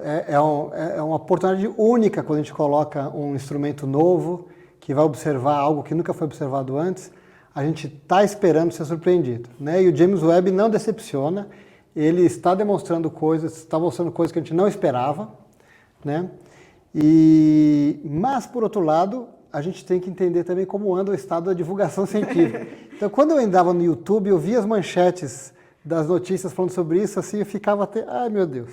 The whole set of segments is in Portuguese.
é uma oportunidade única quando a gente coloca um instrumento novo, que vai observar algo que nunca foi observado antes, a gente está esperando ser surpreendido, né? E o James Webb não decepciona, ele está demonstrando coisas, está mostrando coisas que a gente não esperava, né? Mas, por outro lado, a gente tem que entender também como anda o estado da divulgação científica. Então, quando eu andava no YouTube, eu via as manchetes das notícias falando sobre isso, assim, eu ficava até, ai meu Deus.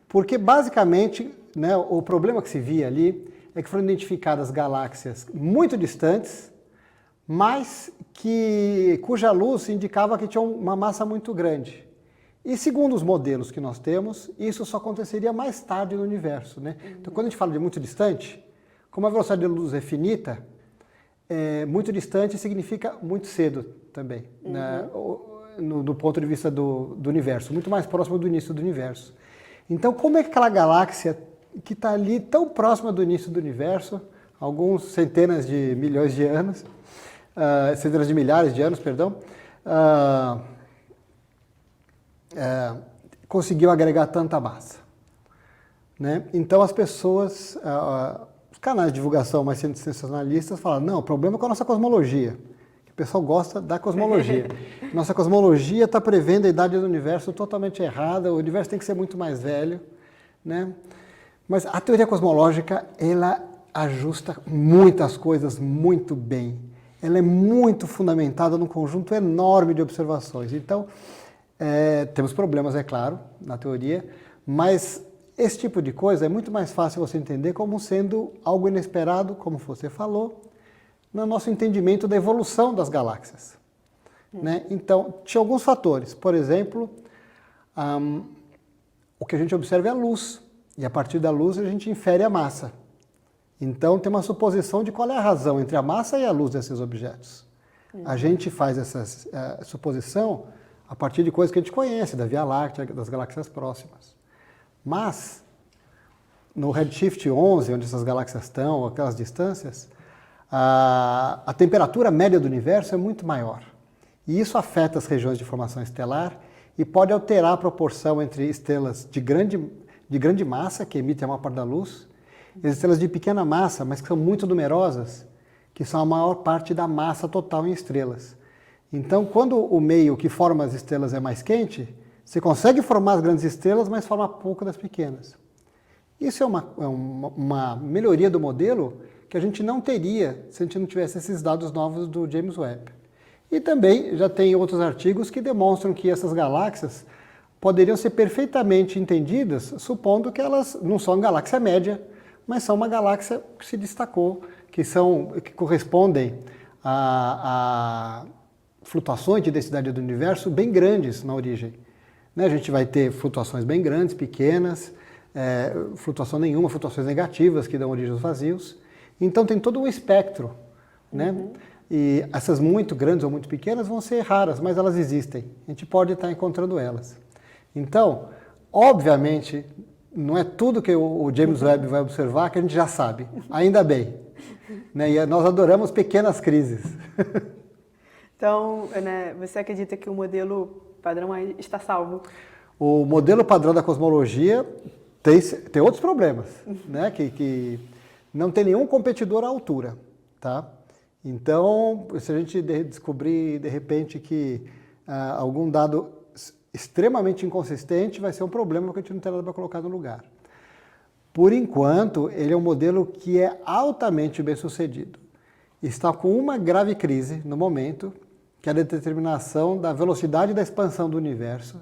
Porque, basicamente, né, o problema que se via ali é que foram identificadas galáxias muito distantes, mas cuja luz indicava que tinham uma massa muito grande. E segundo os modelos que nós temos, isso só aconteceria mais tarde no universo, né? Então, quando a gente fala de muito distante, como a velocidade da luz é finita, muito distante significa muito cedo também, né? Do ponto de vista do universo, muito mais próximo do início do universo. Então, como é que aquela galáxia que está ali tão próxima do início do universo, alguns centenas de milhões de anos, centenas de milhares de anos, perdão, conseguiu agregar tanta massa, né? Então as pessoas, os canais de divulgação mais sensacionalistas falam, não, o problema é com a nossa cosmologia. O pessoal gosta da cosmologia. Nossa cosmologia está prevendo a idade do universo totalmente errada, o universo tem que ser muito mais velho, né? Mas a teoria cosmológica, ela ajusta muitas coisas muito bem. Ela é muito fundamentada num conjunto enorme de observações. Então, temos problemas, é claro, na teoria, mas esse tipo de coisa é muito mais fácil você entender como sendo algo inesperado, como você falou, no nosso entendimento da evolução das galáxias, né? Então, tinha alguns fatores. Por exemplo, o que a gente observa é a luz, e a partir da luz a gente infere a massa. Então, tem uma suposição de qual é a razão entre a massa e a luz desses objetos. A gente faz essa suposição a partir de coisas que a gente conhece, da Via Láctea, das galáxias próximas. Mas, no Redshift 11, onde essas galáxias estão, aquelas distâncias, a temperatura média do universo é muito maior. E isso afeta as regiões de formação estelar e pode alterar a proporção entre estrelas de grande massa, que emitem a maior parte da luz, e as estrelas de pequena massa, mas que são muito numerosas, que são a maior parte da massa total em estrelas. Então, quando o meio que forma as estrelas é mais quente, você consegue formar as grandes estrelas, mas forma pouco das pequenas. Isso é uma melhoria do modelo que a gente não teria se a gente não tivesse esses dados novos do James Webb. E também já tem outros artigos que demonstram que essas galáxias poderiam ser perfeitamente entendidas, supondo que elas não são galáxia média, mas são uma galáxia que se destacou, que correspondem a flutuações de densidade do universo bem grandes na origem. A gente vai ter flutuações bem grandes, pequenas, flutuação nenhuma, flutuações negativas que dão origem aos vazios. Então tem todo um espectro, né? E essas muito grandes ou muito pequenas vão ser raras, mas elas existem. A gente pode estar encontrando elas. Então, obviamente, não é tudo que o James Webb vai observar que a gente já sabe, ainda bem, né? E nós adoramos pequenas crises. Então, né, você acredita que o modelo padrão está salvo? O modelo padrão da cosmologia tem outros problemas, né? Que não tem nenhum competidor à altura, tá? Então, se a gente descobrir, de repente, que algum dado extremamente inconsistente, vai ser um problema porque a gente não tem nada para colocar no lugar. Por enquanto, ele é um modelo que é altamente bem sucedido. Está com uma grave crise no momento, que é a determinação da velocidade da expansão do universo,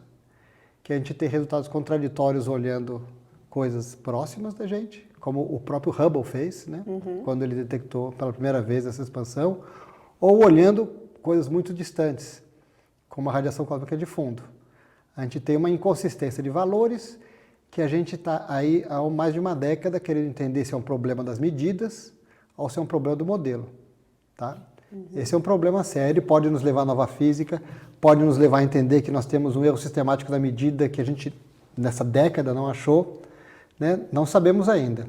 que a gente tem resultados contraditórios olhando coisas próximas da gente, como o próprio Hubble fez, né? Quando ele detectou pela primeira vez essa expansão, ou olhando coisas muito distantes, como a radiação cósmica de fundo. A gente tem uma inconsistência de valores que a gente está aí há mais de uma década querendo entender se é um problema das medidas ou se é um problema do modelo, tá? Esse é um problema sério, pode nos levar à nova física, pode nos levar a entender que nós temos um erro sistemático da medida que a gente, nessa década, não achou, né? Não sabemos ainda.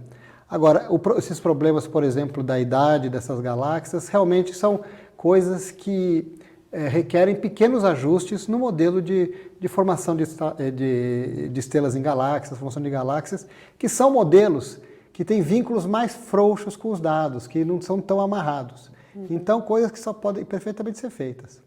Agora, esses problemas, por exemplo, da idade dessas galáxias, realmente são coisas que requerem pequenos ajustes no modelo de formação de estrelas em galáxias, formação de galáxias, que são modelos que têm vínculos mais frouxos com os dados, que não são tão amarrados. Então, coisas que só podem perfeitamente ser feitas.